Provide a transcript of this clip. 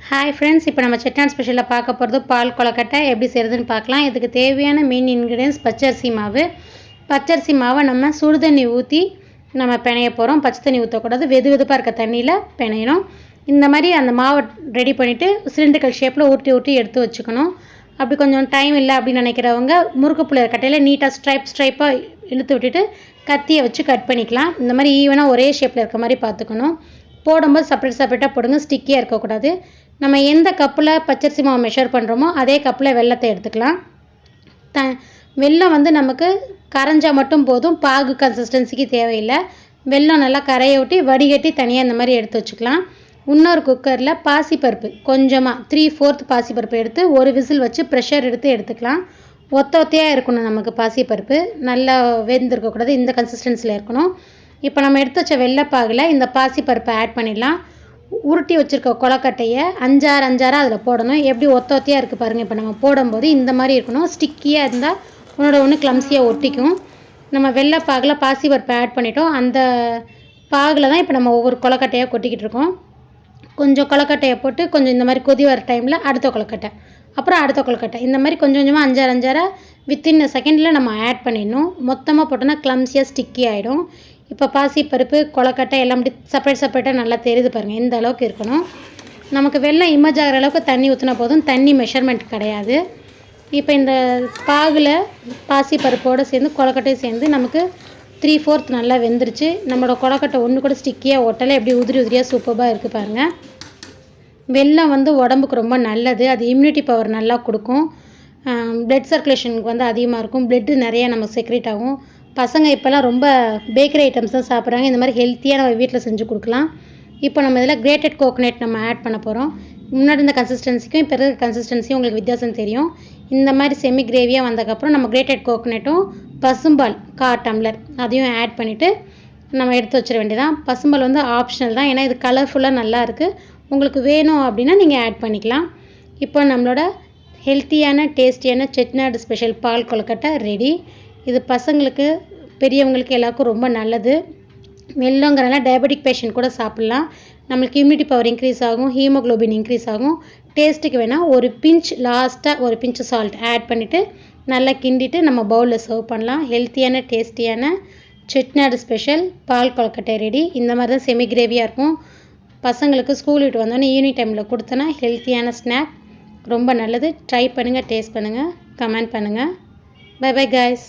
Hi friends, இப்போ நம்ம செட்டிநாடு ஸ்பெஷலில் பார்க்க போகிறது பால் கொழுக்கட்டை எப்படி செய்கிறதுன்னு பார்க்கலாம். இதுக்கு தேவையான மெயின் இன்க்ரீடியன்ஸ் பச்சரிசி மாவு. பச்சரிசி மாவை நம்ம சுடு தண்ணி ஊற்றி நம்ம பிணைய போகிறோம். பச்சை தண்ணி ஊற்றக்கூடாது, வெது வெதுப்பாக இருக்க தண்ணியில் பிணையணும். இந்த மாதிரி அந்த மாவை ரெடி பண்ணிவிட்டு சிலிண்டர்கள் ஷேப்பில் ஊட்டி எடுத்து வச்சுக்கணும். அப்படி கொஞ்சம் டைம் இல்லை அப்படின்னு நினைக்கிறவங்க முறுக்கு புளியர் கட்டையில் நீட்டாக ஸ்ட்ரைப்பாக இழுத்து விட்டுட்டு கத்தியை வச்சு கட் பண்ணிக்கலாம். இந்த மாதிரி ஈவனாக ஒரே ஷேப்பில் இருக்க மாதிரி பார்த்துக்கணும். போடும்போது செப்பரேட்டாக போடுங்க, ஸ்டிக்கியாக இருக்கக்கூடாது. நம்ம எந்த கப்பில் பச்சரிசி மாவு மெஷர் பண்ணுறோமோ அதே கப்பில் வெல்லத்தை எடுத்துக்கலாம். வெல்லம் நமக்கு கரைஞ்சால் மட்டும் போதும், பாகு கன்சிஸ்டன்சிக்கு தேவையில்லை. வெல்லம் நல்லா கரையை விட்டு வடிகட்டி தனியாக இந்த மாதிரி எடுத்து வச்சுக்கலாம். இன்னொரு குக்கரில் பாசிப்பருப்பு கொஞ்சமாக 3/4 பாசிப்பருப்பு எடுத்து ஒரு விசில் வச்சு ப்ரெஷர் எடுத்துக்கலாம். ஒத்தையாக இருக்கணும். நமக்கு பாசிப்பருப்பு நல்லா வெந்திருக்கக்கூடாது, இந்த கன்சிஸ்டன்சியில் இருக்கணும். இப்போ நம்ம எடுத்து வச்ச வெள்ளைப்பாகில் இந்த பாசிப்பருப்பை ஆட் பண்ணிடலாம். உருட்டி வச்சுருக்க கொழுக்கட்டையை அஞ்சாறாக அதில் போடணும். எப்படி ஒத்தையாக இருக்குது பாருங்கள். இப்போ நம்ம போடும்போது இந்த மாதிரி இருக்கணும். ஸ்டிக்கியாக இருந்தால் ஒன்று கிளம்ஸியாக ஒட்டிக்கும். நம்ம வெள்ளைப்பாகில் பாசிப்பருப்பை ஆட் பண்ணிட்டோம். அந்த பாகில் தான் இப்போ நம்ம ஒவ்வொரு கொழுக்கட்டையாக கொட்டிக்கிட்டு இருக்கோம். கொஞ்சம் கொழுக்கட்டையை போட்டு கொஞ்சம் இந்த மாதிரி கொதி வர டைமில் அடுத்த கொழுக்கட்டை, அப்புறம் அடுத்த கொழுக்கட்டை, இந்த மாதிரி கொஞ்சமாக அஞ்சாறாக வித்தின் செகண்டில் நம்ம ஆட் பண்ணிடணும். மொத்தமாக போட்டோன்னா கிளம்ஸியாக ஸ்டிக்கி ஆகிடும். இப்போ பாசிப்பருப்பு கொழுக்கட்டை எல்லாம் அப்படி செப்பரேட்டாக நல்லா தெரியுது பாருங்கள். இந்த அளவுக்கு இருக்கணும். நமக்கு வெள்ளம் இமேஜ் ஆகிற அளவுக்கு தண்ணி ஊற்றினா போதும், தண்ணி மெஷர்மெண்ட் கிடையாது. இப்போ இந்த பாகில் பாசிப்பருப்போடு சேர்ந்து கொழுக்கட்டையும் சேர்ந்து நமக்கு 3/4 நல்லா வெந்துருச்சு. நம்மளோட கொழுக்கட்டை ஒன்று கூட ஸ்டிக்கியாக ஒட்டலை, எப்படி உதிரியாக சூப்பராக இருக்குது பாருங்கள். வெல்லம் உடம்புக்கு ரொம்ப நல்லது. அது இம்யூனிட்டி பவர் நல்லா கொடுக்கும். பிளட் சர்க்குலேஷனுக்கு அதிகமாக இருக்கும். பிளட்டு நிறையா நமக்கு செக்ரேட் ஆகும். பசங்க இப்போல்லாம் ரொம்ப பேக்கரி ஐட்டம்ஸ் தான் சாப்பிட்றாங்க. இந்த மாதிரி ஹெல்த்தியாக நம்ம வீட்டில் செஞ்சு கொடுக்கலாம். இப்போ நம்ம இதில் கிரேட்டட் கோகோனட் நம்ம ஆட் பண்ண போகிறோம். முன்னாடி இந்த கன்சிஸ்டன்சிக்கும் இப்போ இருக்கிற கன்சிஸ்டன்சியும் உங்களுக்கு வித்தியாசம் தெரியும். இந்த மாதிரி செமி கிரேவியாக வந்ததுக்கப்புறம் நம்ம கிரேட்டட் கோகோனட்டும் பசும்பால் 1/4 டம்ளர் அதையும் ஆட் பண்ணிவிட்டு நம்ம எடுத்து வச்சிட வேண்டியதான். பசும்பால் ஆப்ஷனல் தான், ஏன்னா இது கலர்ஃபுல்லாக நல்லா இருக்குது. உங்களுக்கு வேணும் அப்படின்னா நீங்கள் ஆட் பண்ணிக்கலாம். இப்போ நம்மளோட ஹெல்த்தியான டேஸ்டியான செட்டிநாடு ஸ்பெஷல் பால் கொழுக்கட்டை ரெடி. இது பசங்களுக்கு பெரியவங்களுக்கு எல்லாருக்கும் ரொம்ப நல்லது. வெல்லங்கிறனால டயபெட்டிக் பேஷண்ட் கூட சாப்பிட்லாம். நம்மளுக்கு இம்யூனிட்டி பவர் இன்க்ரீஸ் ஆகும், ஹீமோக்ளோபின் இன்க்ரீஸ் ஆகும். டேஸ்ட்டுக்கு வேணால் லாஸ்ட்டாக ஒரு பிஞ்ச் சால்ட் ஆட் பண்ணிவிட்டு நல்லா கிண்டிட்டு நம்ம பவுலில் சர்வ் பண்ணலாம். ஹெல்த்தியான டேஸ்டியான செட்டிநாடு ஸ்பெஷல் பால் கொழுக்கட்டை ரெடி. இந்த மாதிரி தான் செமி கிரேவியாக இருக்கும். பசங்களுக்கு ஸ்கூல் விட்டு வந்தோன்னே ஈவினிங் டைமில் கொடுத்தோன்னா ஹெல்த்தியான ஸ்நாக் ரொம்ப நல்லது. ட்ரை பண்ணுங்கள், டேஸ்ட் பண்ணுங்கள், கமெண்ட் பண்ணுங்கள். Bye bye guys.